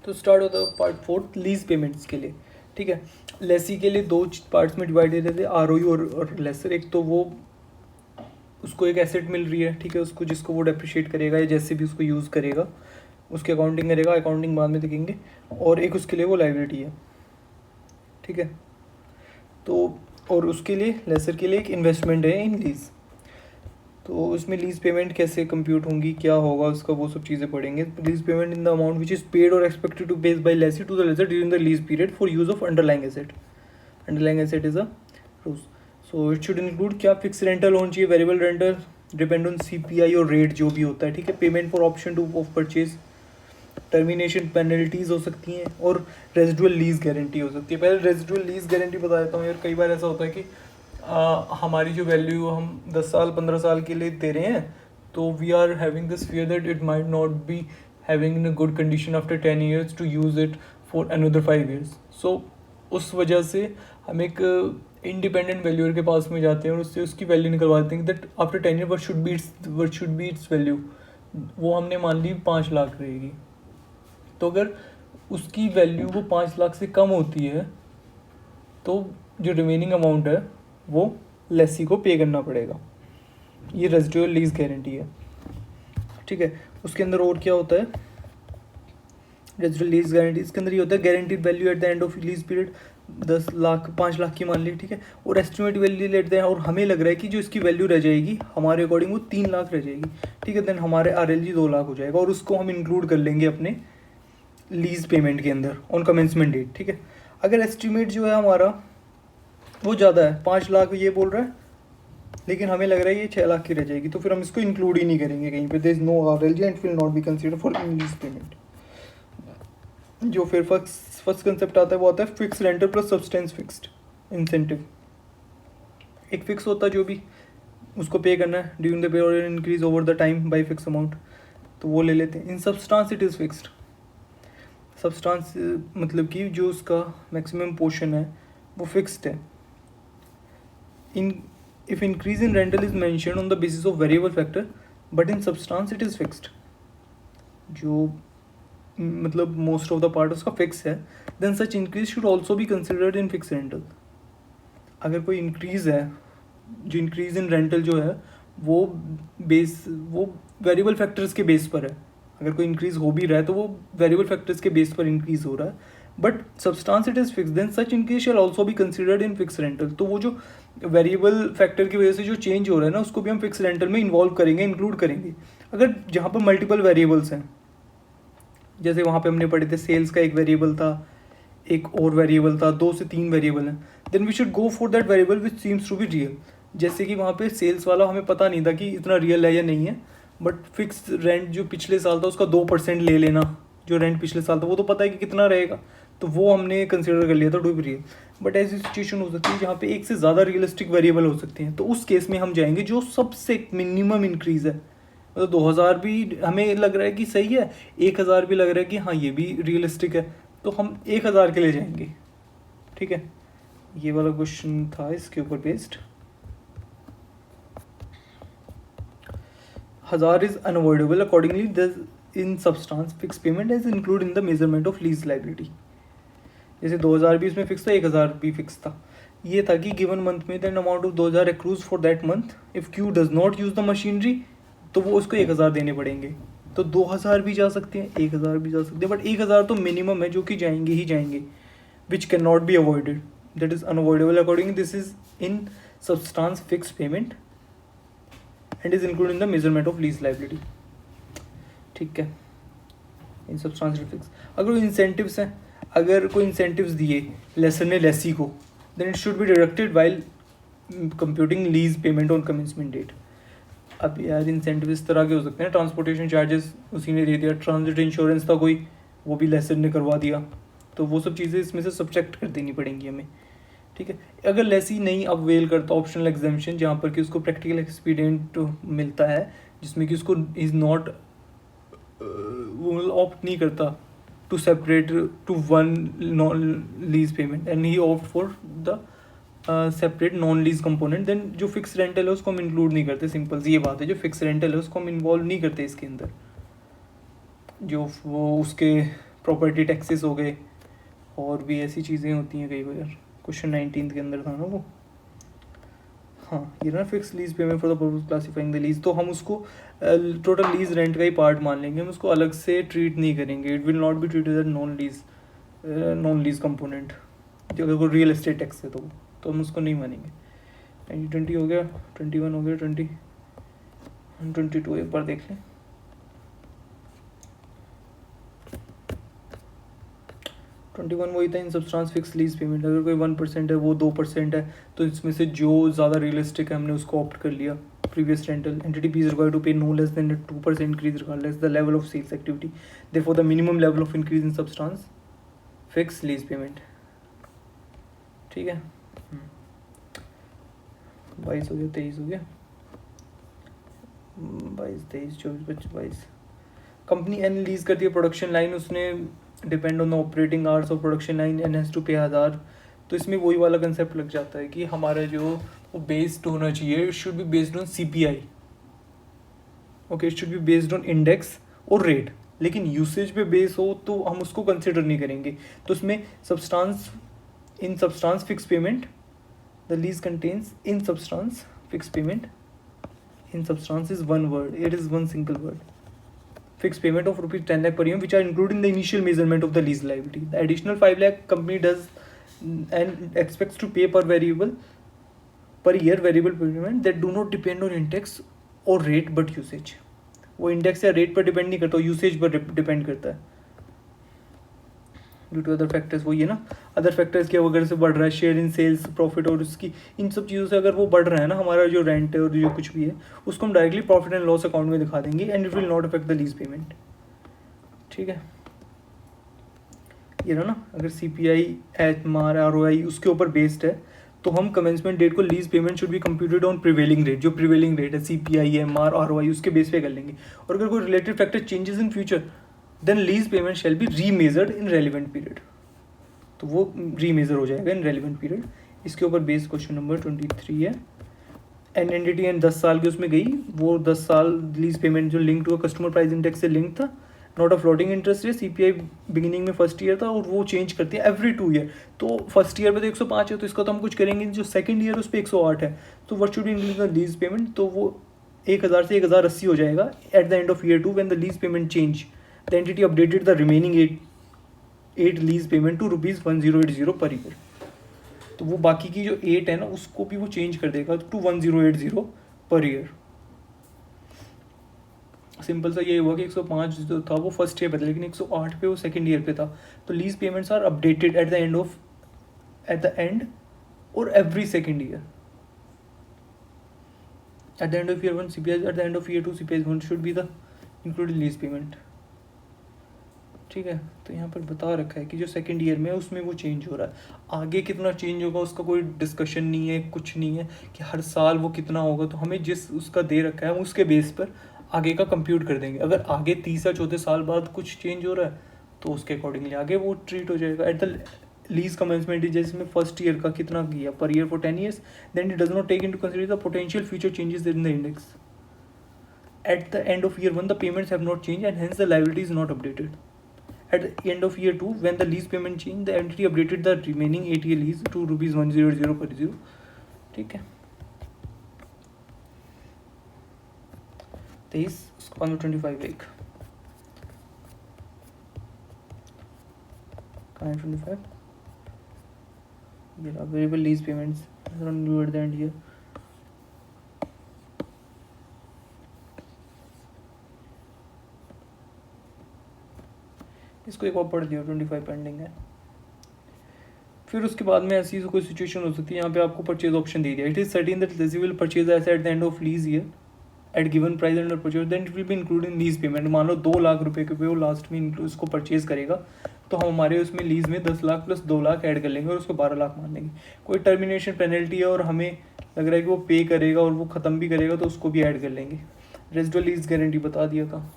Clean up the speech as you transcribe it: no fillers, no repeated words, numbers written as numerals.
तो स्टार्ट होता है पार्ट 4 लीज पेमेंट्स के लिए, ठीक है। लेसी के लिए 2 पार्ट्स में डिवाइडेड रहते हैं, आरओई और लेसर। एक तो वो उसको एक एसेट मिल रही है, ठीक है, उसको जिसको वो डेप्रिशिएट करेगा या जैसे भी उसको यूज़ करेगा उसकी अकाउंटिंग करेगा, अकाउंटिंग बाद में देखेंगे। और एक उसके लिए वो लाइबिलिटी है, ठीक है। तो और उसके लिए लेसर के लिए एक इन्वेस्टमेंट है इन लीज। तो उसमें लीज पेमेंट कैसे कंप्यूट होंगी, क्या होगा उसका, वो सब चीज़ें पढ़ेंगे। Lease payment in the amount which is paid और expected to pays by lessee to the lessor during the lease period for use of underlying asset. Underlying asset is a ROUs. So it should include क्या fix rental होना चाहिए, variable rental, depend on CPI और rate जो भी होता है, ठीक है। Payment for option to of purchase, termination penalties हो सकती हैं, और रेजिडुअल लीज गारंटी हो सकती है। पहले रेजिडुअल लीज गारंटी बता देता हूँ यार। कई बार ऐसा होता है कि हमारी जो वैल्यू हम 10 साल 15 साल के लिए दे रहे हैं, तो we are having this fear that it might not be having in a good condition after 10 years to use it for another 5 years। So उस वजह से हम एक इंडिपेंडेंट वैल्यूअर के पास में जाते हैं और उससे उसकी वैल्यू निकलवा देते हैं that after 10 years what should be its value. वो हमने मान ली 5 लाख रहेगी, तो अगर उसकी वैल्यू वो 5 लाख से कम होती है तो जो रिमेनिंग अमाउंट है वो लेसी को पे करना पड़ेगा। ये रेजिडुअल लीज गारंटी है, ठीक है। उसके अंदर और क्या होता है, रेजिडुअल लीज गारंटी इसके अंदर ये होता है guaranteed value eight the end of lease period 10 lakh 5 lakh की मान ली, ठीक है। और एस्टिमेट वैल्यू लेते हैं, और हमें लग रहा है कि जो इसकी वैल्यू रह जाएगी हमारे अकॉर्डिंग वो 3 लाख रह जाएगी, ठीक है। देन हमारे आरएलजी 2 लाख हो जाएगा, और उसको हम इंक्लूड कर लेंगे अपने लीज पेमेंट के अंदर ऑन कमेंसमेंट डेट, ठीक है। अगर एस्टिमेट जो है हमारा वो ज़्यादा है, 5 लाख ये बोल रहा है, लेकिन हमें लग रहा है ये 6 लाख की रह जाएगी, तो फिर हम इसको इंक्लूड ही नहीं करेंगे कहीं पे। There is no RLG and will not be considered for lease payment. जो फिर फर्स्ट कंसेप्ट आता है वो आता है fix rental plus substance fixed incentive. एक फिक्स होता है जो भी उसको पे करना है during the period increase over the time by fix amount, तो वो ले लेते हैं। In substance it is fixed. Substance मतलब कि जो उसका मैक्सिमम पोर्शन है वो फिक्स्ड है। In if increase in rental is mentioned on the basis of variable factor but in substance it is fixed, जो मतलब मोस्ट ऑफ द पार्ट उसका फिक्स है, then such increase should also be considered in fix rental. अगर कोई increase है, जो increase in rental जो है वो वेरिएबल फैक्टर्स के बेस पर है। अगर कोई इंक्रीज़ हो भी रहा है तो वो वेरिएबल फैक्टर्स के बेस पर इंक्रीज़ हो रहा है, but substance it is fix then such increase shall also be considered in fix rental. तो वो जो वेरिएबल फैक्टर की वजह से जो चेंज हो रहा है ना, उसको भी हम फिक्स रेंटल में इन्वॉल्व करेंगे, इंक्लूड करेंगे। अगर जहाँ पर मल्टीपल वेरिएबल्स हैं, जैसे वहाँ पे हमने पढ़े थे सेल्स का एक वेरिएबल था, एक और वेरिएबल था, 2 से 3 वेरिएबल हैं, then we should go for that variable which seems to be real. जैसे कि वहाँ पे सेल्स वाला हमें पता नहीं था कि इतना रियल है या नहीं है, बट फिक्स रेंट जो पिछले साल था उसका 2% ले लेना, जो रेंट पिछले साल था वो तो पता है कि कितना रहेगा, तो वो हमने कंसिडर कर लिया था टू बी रियल। बट ऐसी सिचुएशन हो सकती है जहाँ पे एक से ज़्यादा रियलिस्टिक वेरिएबल हो सकते हैं, तो उस केस में हम जाएंगे जो सबसे मिनिमम इंक्रीज़ है। मतलब 2000 भी हमें लग रहा है कि सही है, 1000 भी लग रहा है कि हाँ ये भी रियलिस्टिक है, तो हम 1000 के लिए जाएंगे, ठीक है। ये वाला क्वेश्चन था इसके ऊपर based. 1000 is unavoidable accordingly in substance fix payment is include in the measurement of lease liability. जैसे 2000 भी इसमें फिक्स था, 1000 भी फिक्स था। ये था कि गिवन मंथ में then amount of 2000 accrues for that month, if Q does not use the machinery तो वो उसको 1000 देने पड़ेंगे। तो 2000 भी जा सकते हैं, 1000 भी जा सकते हैं, बट 1000 तो मिनिमम है जो कि जाएंगे ही जाएंगे, which can not be avoided, that is unavoidable according this is in substance fix payment and is include in the measurement of lease liability, ठीक है। इन सब्सटेंस फिक्स अगर इंसेंटिव्स हैं, अगर कोई इंसेंटिव्स दिए लेसर ने लेसी को, then it should be deducted while computing lease payment on commencement date. अब यार इंसेंटिव इस तरह के हो सकते हैं, ट्रांसपोर्टेशन चार्जेस उसी ने दे दिया, ट्रांजिट इंश्योरेंस था कोई वो भी लेसर ने करवा दिया, तो वो सब चीज़ें इसमें से सब्जेक्ट कर देनी पड़ेंगी हमें, ठीक है। अगर लेसी नहीं अवेल करता ऑप्शनल एग्जाम्पशन, जहाँ पर कि उसको प्रैक्टिकल एक्सपीरियंट मिलता है जिसमें कि उसको इज़ नॉट वो ऑप्ट नहीं करता to separate to one lease payment and he opt for the separate non lease component, then जो फिक्स रेंटल है उसको हम इंक्लूड नहीं करते। सिंपल सी ये बात है, जो फिक्स रेंटल है उसको हम इन्वॉल्व नहीं करते इसके अंदर, जो वो उसके प्रॉपर्टी टैक्सेस हो गए, और भी ऐसी चीज़ें होती हैं कई बार। क्वेश्चन 19 के अंदर था ना वो। हाँ, ये ना fix lease payment for the purpose classifying the lease, तो हम उसको टोटल लीज रेंट का ही पार्ट मान लेंगे, हम उसको अलग से ट्रीट नहीं करेंगे। It will not be treated as non lease component. अगर कोई रियल एस्टेट टैक्स है तो हम उसको नहीं मानेंगे। 20 हो गया, 21 हो गया, 22 एक बार देख लें। 21 वही था, इन सब्सटेंस फिक्स लीज पेमेंट। अगर कोई 1% है, वो 2% है, तो इसमें से जो ज़्यादा रियलिस्टिक है हमने उसको ऑप्ट कर लिया। Previous rental entity B is required to pay no less than 2% increase regardless the level of sales activity, therefore the minimum level of increase in substance fix lease payment. ठीक है, 22 हो गया, 23 हो गया, 22, 23, 24, 25, 22। कंपनी एन लीज करती है production line, उसने depend on the operating hours of production line and has to pay 1000। तो इसमें वही वाला कंसेप्ट लग जाता है कि हमारा जो वो बेस्ड होना चाहिए, it should be based on CPI। Okay, it should be based on index और रेट, लेकिन यूसेज पे बेस हो तो हम उसको कंसिडर नहीं करेंगे। तो इसमें substance in substance fix payment, the lease contains in substance fix payment, in substance is one word, it is one single word. Fixed payment of rupees 10 lakh per year, which are included in the initial measurement of the lease liability. The additional 5 lakh company does and expects to pay per year variable payment that do not depend on index or rate but usage. वो index या rate पर depend नहीं करता, usage पर depend करता है। Due to other factors, वही है ना, अदर फैक्टर्स की वगैरह से बढ़ रहा है, शेयर इन सेल्स प्रॉफिट और उसकी इन सब चीज़ों से अगर वो बढ़ रहा है ना, हमारा जो रेंट है और जो कुछ भी है उसको हम directly profit and loss account में दिखा देंगे and it will not affect the lease payment. ठीक है, ये ना, अगर CPI MR ROI उसके ऊपर बेस्ड है तो हम कमेंसमेंट डेट को lease payment should be computed on prevailing rate, जो प्रिवेलिंग रेट है CPI MR ROI उसके बेस पे कर लेंगे। और अगर कोई related factor changes in future then lease payment shall be remeasured in relevant period, तो वो रीमेजर हो जाएगा इन रेलिवेंट पीरियड। इसके ऊपर बेस्ड क्वेश्चन नंबर 23 है। एन एंटिटी एंड 10 साल की उसमें गई, वो 10 साल लीज पेमेंट जो link to customer price index से लिंक था, not a floating interest rate. CPI beginning में फर्स्ट ईयर था और वो चेंज करती है एवरी 2 ईयर। तो फर्स्ट ईयर पे तो 105 है, तो इसका तो हम कुछ करेंगे। जो सेकंड ईयर उस पर 108 है, तो what should be increase the lease payment, तो वो 1000 से 1080 हो जाएगा at the end of year 2 when the lease payment change, the entity updated the remaining 8 lease payment to ₹1080 per year. तो वो बाकी की जो 8 है ना, उसको भी वो चेंज कर देगा टू 1080 पर ईयर। सिंपल सा ये हुआ कि 105 जो था वो फर्स्ट ईयर पे था, लेकिन 108 पे वो सेकंड ईयर पे था। तो lease payments are updated at the end और every second year. At the end of year 1 CPI, at the end of year 2 CPI 1 should be the included lease payment. ठीक है, तो यहाँ पर बता रखा है कि जो सेकंड ईयर में है उसमें वो चेंज हो रहा है। आगे कितना चेंज होगा उसका कोई डिस्कशन नहीं है, कुछ नहीं है कि हर साल वो कितना होगा। तो हमें जिस उसका दे रखा है हम उसके बेस पर आगे का कंप्यूट कर देंगे। अगर आगे 30 या 34 साल बाद कुछ चेंज हो रहा है तो उसके अकॉर्डिंगली आगे वो ट्रीट हो जाएगा। एट द लीज कमेंसमेंट जिसमें फर्स्ट ईयर का कितना किया per year for 10 years, then it does not take into consider the potential future changes in the index. At the end of year 1 the payments have not change and hence the liability is not updated. At the end of year 2, when the lease payment changed, the entity updated the remaining 8-year lease to ₹100 per year. ठीक है, 23 उसके बाद में 25 एक कहाँ है 25? ये variable lease payments around due at the end here. इसको एक और पढ़ लिया, 25 पेंडिंग है। फिर उसके बाद में ऐसी कोई सिचुएशन हो सकती है, यहाँ पे आपको परचेज ऑप्शन दे दिया। It is certain that lessee will purchase asset at the end of lease year at given price under purchase, then it will be included in lease payment. मान लो 2 लाख रुपए के पे वो लास्ट में उसको परचेज करेगा, तो हम हमारे उसमें लीज में 10 लाख प्लस 2 लाख ऐड कर लेंगे और उसको 12 लाख मान लेंगे। कोई टर्मिनेशन पेनल्टी है और हमें लग रहा है कि वो पे करेगा और वो ख़त्म भी करेगा, तो उसको भी ऐड कर लेंगे। रेजिडुअल लीज गारंटी बता दिया था।